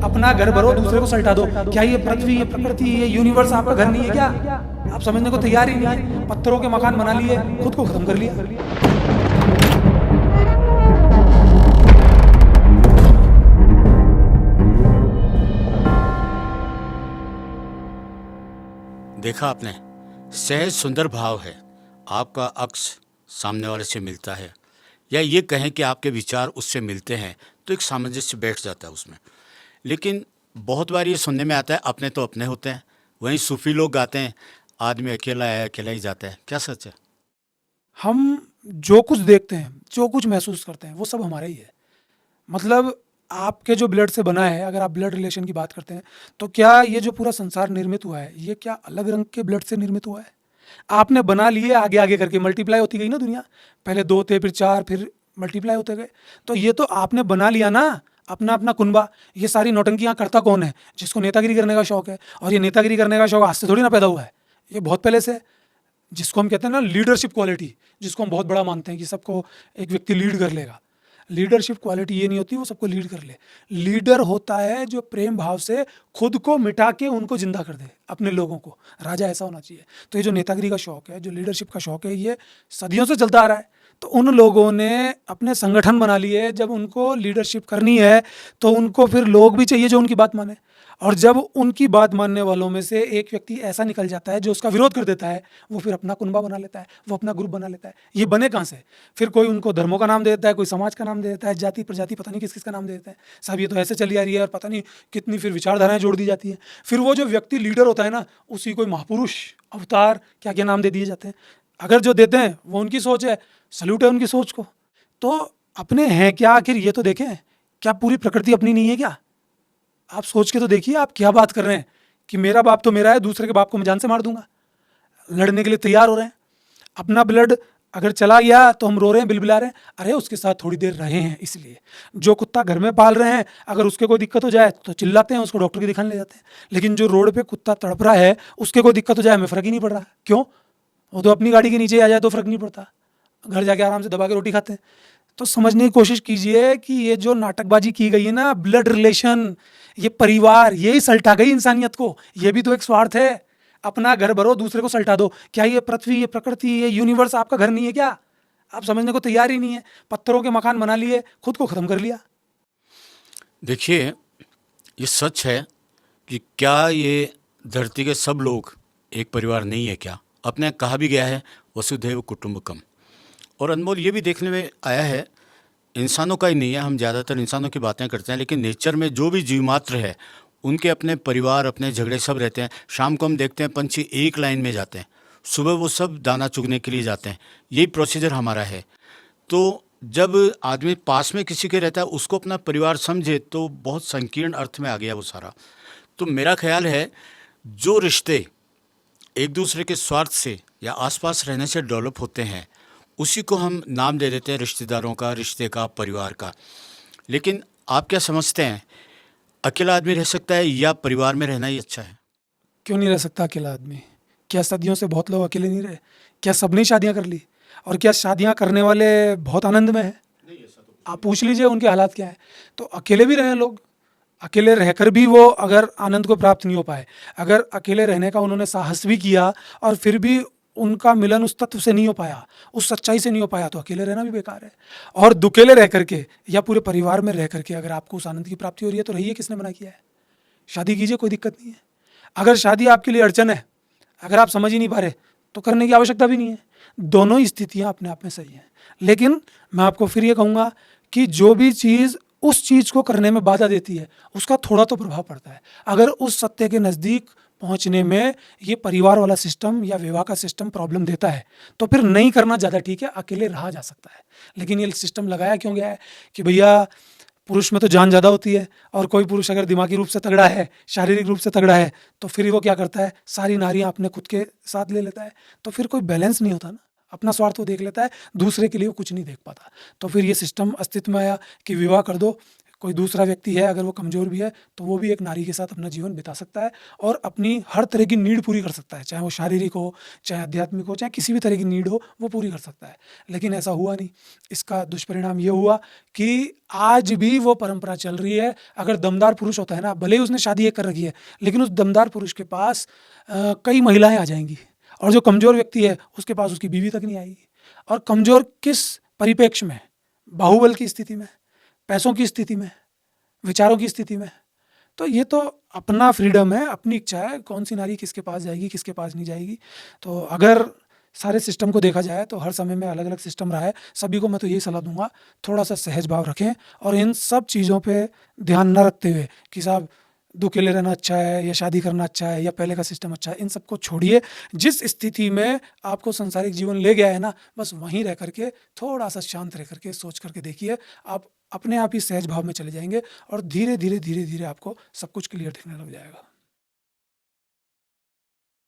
अपना घर भरो, दूसरे को सल्टा दो। क्या ये पृथ्वी, ये प्रकृति, ये यूनिवर्स आपका घर नहीं है क्या? आप समझने को तैयार ही नहीं है। पत्थरों के मकान बना लिए, खुद को खत्म कर लिया। देखा आपने, सहज सुंदर भाव है। आपका अक्स सामने वाले से मिलता है, या ये कहें कि आपके विचार उससे मिलते हैं, तो एक सामंजस्य बैठ जाता है उसमें। लेकिन बहुत बार ये सुनने में आता है अपने तो अपने होते हैं। वहीं सूफी लोग गाते हैं आदमी अकेला है अकेला ही जाता है। क्या सच है? हम जो कुछ देखते हैं, जो कुछ महसूस करते हैं, वो सब हमारा ही है। मतलब आपके जो ब्लड से बना है, अगर आप ब्लड रिलेशन की बात करते हैं, तो क्या ये जो पूरा संसार निर्मित हुआ है, ये क्या अलग रंग के ब्लड से निर्मित हुआ है? आपने बना लिए, आगे आगे करके मल्टीप्लाई होती गई ना दुनिया। पहले 2 थे, फिर 4, फिर मल्टीप्लाई होते गए। तो ये तो आपने बना लिया ना अपना अपना कुनबा। ये सारी नौटंकियां करता कौन है? जिसको नेतागिरी करने का शौक है। और ये नेतागिरी करने का शौक आज से थोड़ी ना पैदा हुआ है, ये बहुत पहले से है। जिसको हम कहते हैं ना लीडरशिप क्वालिटी, जिसको हम बहुत बड़ा मानते हैं कि सबको एक व्यक्ति लीड कर लेगा। लीडरशिप क्वालिटी ये नहीं होती वो सबको लीड कर ले। लीडर होता है जो प्रेम भाव से खुद को मिटा के उनको जिंदा कर दे, अपने लोगों को। राजा ऐसा होना चाहिए। तो ये जो नेतागिरी का शौक है, जो लीडरशिप का शौक है, ये सदियों से चलता आ रहा है। तो उन लोगों ने अपने संगठन बना लिए। जब उनको लीडरशिप करनी है तो उनको फिर लोग भी चाहिए जो उनकी बात माने। और जब उनकी बात मानने वालों में से एक व्यक्ति ऐसा निकल जाता है जो उसका विरोध कर देता है, वो फिर अपना कुनबा बना लेता है, वो अपना ग्रुप बना लेता है। ये बने कहाँ से? फिर कोई उनको धर्मों का नाम दे देता है, कोई समाज का नाम दे देता है, जाति प्रजाति पता नहीं किस किस का नाम दे देता है। साहब ये तो ऐसे चली आ रही है, और पता नहीं कितनी फिर विचारधाराएं जोड़ दी जाती हैं। फिर वो जो व्यक्ति लीडर होता है ना, उसी कोई महापुरुष, अवतार, क्या क्या नाम दे दिए जाते हैं। अगर जो देते हैं वो उनकी सोच है, सल्यूट है उनकी सोच को। तो अपने हैं क्या आखिर, ये तो देखें। क्या पूरी प्रकृति अपनी नहीं है क्या? आप सोच के तो देखिए, आप क्या बात कर रहे हैं कि मेरा बाप तो मेरा है, दूसरे के बाप को मैं जान से मार दूंगा। लड़ने के लिए तैयार हो रहे हैं। अपना ब्लड अगर चला गया तो हम रो रहे हैं, बिलबिला रहे हैं। अरे उसके साथ थोड़ी देर रहे हैं इसलिए। जो कुत्ता घर में पाल रहे हैं, अगर उसके कोई दिक्कत हो जाए तो चिल्लाते हैं, उसको डॉक्टर की दिखाने ले जाते हैं। लेकिन जो रोड पे कुत्ता तड़प रहा है, उसके कोई दिक्कत हो जाए, हमें फर्क ही नहीं पड़ रहा। क्यों? वो तो अपनी गाड़ी के नीचे आ जाए तो फर्क नहीं पड़ता, घर जाके आराम से दबा के रोटी खाते हैं। तो समझने की कोशिश कीजिए कि ये जो नाटकबाजी की गई है ना, ब्लड रिलेशन, ये परिवार, यही सल्टा गई इंसानियत को। ये भी तो एक स्वार्थ है। अपना घर भरो, दूसरे को सल्टा दो। क्या ये पृथ्वी, ये प्रकृति, ये यूनिवर्स आपका घर नहीं है क्या? आप समझने को तैयार ही नहीं है। पत्थरों के मकान बना लिए, खुद को खत्म कर लिया। देखिए, ये सच है कि क्या ये धरती के सब लोग एक परिवार नहीं है क्या? अपने कहा भी गया है वसुधैव कुटुंबकम। और अनमोल, ये भी देखने में आया है, इंसानों का ही नहीं है, हम ज़्यादातर इंसानों की बातें करते हैं, लेकिन नेचर में जो भी जीव मात्र है उनके अपने परिवार, अपने झगड़े सब रहते हैं। शाम को हम देखते हैं पंछी एक लाइन में जाते हैं, सुबह वो सब दाना चुगने के लिए जाते हैं। यही प्रोसीजर हमारा है। तो जब आदमी पास में किसी के रहता है, उसको अपना परिवार समझे, तो बहुत संकीर्ण अर्थ में आ गया वो सारा। तो मेरा ख्याल है जो रिश्ते एक दूसरे के स्वार्थ से या आसपास रहने से डेवलप होते हैं, उसी को हम नाम दे देते हैं रिश्तेदारों का, रिश्ते का, परिवार का। लेकिन आप क्या समझते हैं, अकेला आदमी रह सकता है या परिवार में रहना ही अच्छा है? क्यों नहीं रह सकता अकेला आदमी? क्या सदियों से बहुत लोग अकेले नहीं रहे? क्या सबने शादियां कर ली? और क्या शादियां करने वाले बहुत आनंद में है? आप पूछ लीजिए उनके हालात क्या है। तो अकेले भी रहे लोग। अकेले रहकर भी वो अगर आनंद को प्राप्त नहीं हो पाए, अगर अकेले रहने का उन्होंने साहस भी किया और फिर भी उनका मिलन उस तत्व से नहीं हो पाया, उस सच्चाई से नहीं हो पाया, तो अकेले रहना भी बेकार है। और दुकेले रह करके या पूरे परिवार में रह करके अगर आपको उस आनंद की प्राप्ति हो रही है, तो रहिए, किसने मना किया है? शादी कीजिए, कोई दिक्कत नहीं है। अगर शादी आपके लिए अड़चन है, अगर आप समझ ही नहीं पा रहे, तो करने की आवश्यकता भी नहीं है। दोनों ही स्थितियां अपने आप में सही हैं। लेकिन मैं आपको फिर ये कहूँगा कि जो भी चीज़ उस चीज़ को करने में बाधा देती है, उसका थोड़ा तो प्रभाव पड़ता है। अगर उस सत्य के नज़दीक पहुंचने में ये परिवार वाला सिस्टम या विवाह का सिस्टम प्रॉब्लम देता है, तो फिर नहीं करना ज़्यादा ठीक है, अकेले रहा जा सकता है। लेकिन ये सिस्टम लगाया क्यों गया है कि भैया पुरुष में तो जान ज़्यादा होती है, और कोई पुरुष अगर दिमागी रूप से तगड़ा है, शारीरिक रूप से तगड़ा है, तो फिर वो क्या करता है, सारी नारियां अपने खुद के साथ ले लेता है। तो फिर कोई बैलेंस नहीं होता ना, अपना स्वार्थ वो देख लेता है, दूसरे के लिए वो कुछ नहीं देख पाता। तो फिर ये सिस्टम अस्तित्व में आया कि विवाह कर दो, कोई दूसरा व्यक्ति है, अगर वो कमज़ोर भी है, तो वो भी एक नारी के साथ अपना जीवन बिता सकता है और अपनी हर तरह की नीड पूरी कर सकता है, चाहे वो शारीरिक हो, चाहे आध्यात्मिक हो, चाहे किसी भी तरह की नीड हो, वो पूरी कर सकता है। लेकिन ऐसा हुआ नहीं। इसका दुष्परिणाम ये हुआ कि आज भी वो परंपरा चल रही है। अगर दमदार पुरुष होता है ना, भले ही उसने शादी एक कर रखी है, लेकिन उस दमदार पुरुष के पास कई महिलाएँ आ जाएँगी, और जो कमज़ोर व्यक्ति है, उसके पास उसकी बीवी तक नहीं आएगी। और कमज़ोर किस परिप्रेक्ष्य में? बाहुबल की स्थिति में, पैसों की स्थिति में, विचारों की स्थिति में। तो ये तो अपना फ्रीडम है, अपनी इच्छा है, कौन-सी नारी किसके पास जाएगी, किसके पास नहीं जाएगी। तो अगर सारे सिस्टम को देखा जाए तो हर समय में अलग-अलग सिस्टम रहा है। सभी को मैं तो यही सलाह दूँगा, थोड़ा-सा सहज भाव रखें और इन सब चीज़ों पे ध्यान ना रखते हुए कि साहब अकेले रहना अच्छा है या शादी करना अच्छा है या पहले का सिस्टम अच्छा है, इन सबको छोड़िए। जिस स्थिति में आपको सांसारिक जीवन ले गया है ना, बस वहीं रह कर के थोड़ा-सा शांत रह कर के सोच कर के देखिए, आप अपने आप ही सहज भाव में चले जाएँगे और धीरे-धीरे, धीरे-धीरे आपको सब कुछ क्लियर दिखने लग जाएगा।